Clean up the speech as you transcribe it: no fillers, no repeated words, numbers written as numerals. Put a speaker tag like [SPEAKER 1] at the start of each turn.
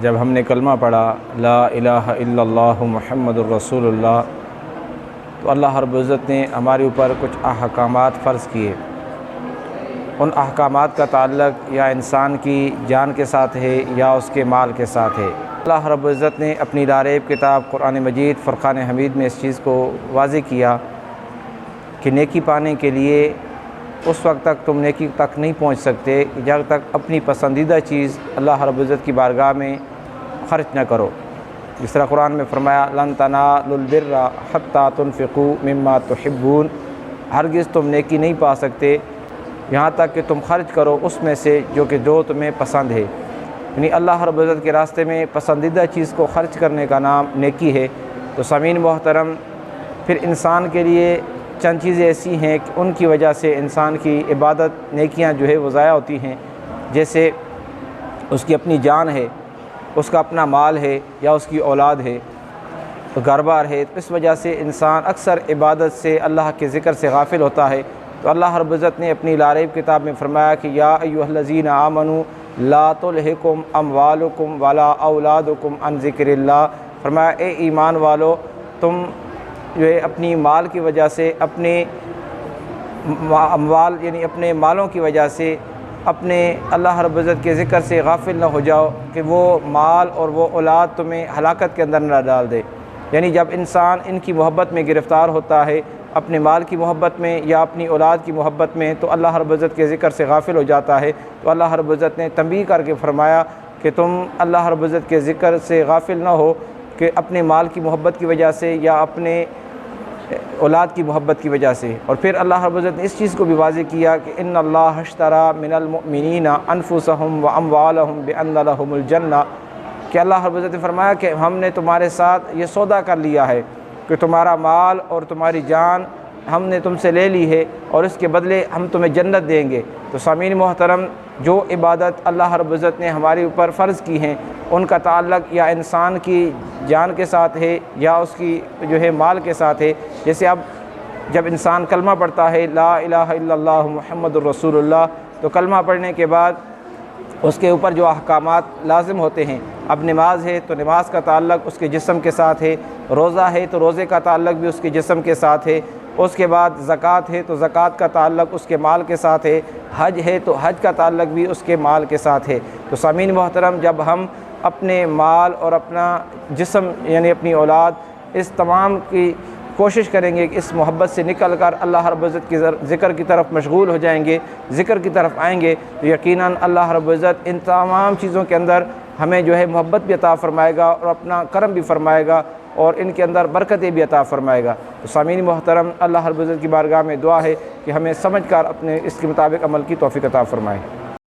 [SPEAKER 1] جب ہم نے کلمہ پڑھا لا الہ الا اللہ محمد الرسول اللہ، تو اللہ رب العزت نے ہمارے اوپر کچھ احکامات فرض کیے۔ ان احکامات کا تعلق یا انسان کی جان کے ساتھ ہے یا اس کے مال کے ساتھ ہے۔ اللہ رب العزت نے اپنی لاریب کتاب قرآن مجید فرقان حمید میں اس چیز کو واضح کیا کہ نیکی پانے کے لیے اس وقت تک تم نیکی تک نہیں پہنچ سکتے جب تک اپنی پسندیدہ چیز اللہ رب العزت کی بارگاہ میں خرچ نہ کرو۔ جس طرح قرآن میں فرمایا لن تنالوا البر حتی تنفقوا مما تحبون، ہرگز تم نیکی نہیں پا سکتے یہاں تک کہ تم خرچ کرو اس میں سے جو تمہیں پسند ہے۔ یعنی اللہ رب العزت کے راستے میں پسندیدہ چیز کو خرچ کرنے کا نام نیکی ہے۔ تو سامعین محترم، پھر انسان کے لیے چند چیزیں ایسی ہیں کہ ان کی وجہ سے انسان کی عبادت نیکیاں جو ہے وہ ضائع ہوتی ہیں، جیسے اس کی اپنی جان ہے، اس کا اپنا مال ہے یا اس کی اولاد ہے، گھر بار ہے۔ تو اس وجہ سے انسان اکثر عبادت سے، اللہ کے ذکر سے غافل ہوتا ہے۔ تو اللہ رب العزت نے اپنی لاریب کتاب میں فرمایا کہ یا ایھا الذین آمنوا لا تلھکم اموالکم ولا اولادکم عن ذکر اللہ، فرمایا اے ایمان والو، تم جو ہے اپنی مال کی وجہ سے، اپنے اموال یعنی اپنے مالوں کی وجہ سے اپنے اللہ رب العزت کے ذکر سے غافل نہ ہو جاؤ کہ وہ مال اور وہ اولاد تمہیں ہلاکت کے اندر نہ ڈال دے۔ یعنی جب انسان ان کی محبت میں گرفتار ہوتا ہے، اپنے مال کی محبت میں یا اپنی اولاد کی محبت میں، تو اللہ رب العزت کے ذکر سے غافل ہو جاتا ہے۔ تو اللہ رب العزت نے تنبیہ کر کے فرمایا کہ تم اللہ رب العزت کے ذکر سے غافل نہ ہو کہ اپنے مال کی محبت کی وجہ سے یا اپنے اولاد کی محبت کی وجہ سے۔ اور پھر اللہ رب العزت نے اس چیز کو بھی واضح کیا کہ ان اللہ اشتری من المؤمنین انفسهم واموالهم بان لهم الجنہ، کہ اللہ رب العزت نے فرمایا کہ ہم نے تمہارے ساتھ یہ سودا کر لیا ہے کہ تمہارا مال اور تمہاری جان ہم نے تم سے لے لی ہے اور اس کے بدلے ہم تمہیں جنت دیں گے۔ تو سامعین محترم، جو عبادت اللہ رب العزت نے ہمارے اوپر فرض کی ہیں ان کا تعلق یا انسان کی جان کے ساتھ ہے یا اس کی جو ہے مال کے ساتھ ہے۔ جیسے اب جب انسان کلمہ پڑھتا ہے لا الہ الا اللہ محمد الرسول اللہ، تو کلمہ پڑھنے کے بعد اس کے اوپر جو احکامات لازم ہوتے ہیں، اب نماز ہے تو نماز کا تعلق اس کے جسم کے ساتھ ہے، روزہ ہے تو روزے کا تعلق بھی اس کے جسم کے ساتھ ہے، اس کے بعد زکوٰۃ ہے تو زکوٰۃ کا تعلق اس کے مال کے ساتھ ہے، حج ہے تو حج کا تعلق بھی اس کے مال کے ساتھ ہے۔ تو سامعین محترم، جب ہم اپنے مال اور اپنا جسم یعنی اپنی اولاد اس تمام کی کوشش کریں گے کہ اس محبت سے نکل کر اللہ رب العزت کی ذکر کی طرف مشغول ہو جائیں گے، ذکر کی طرف آئیں گے، تو یقیناً اللہ رب العزت ان تمام چیزوں کے اندر ہمیں جو ہے محبت بھی عطا فرمائے گا اور اپنا کرم بھی فرمائے گا اور ان کے اندر برکتیں بھی عطا فرمائے گا۔ تو سامعین محترم، اللہ رب العزت کی بارگاہ میں دعا ہے کہ ہمیں سمجھ کر اپنے اس کے مطابق عمل کی توفیق عطا فرمائے۔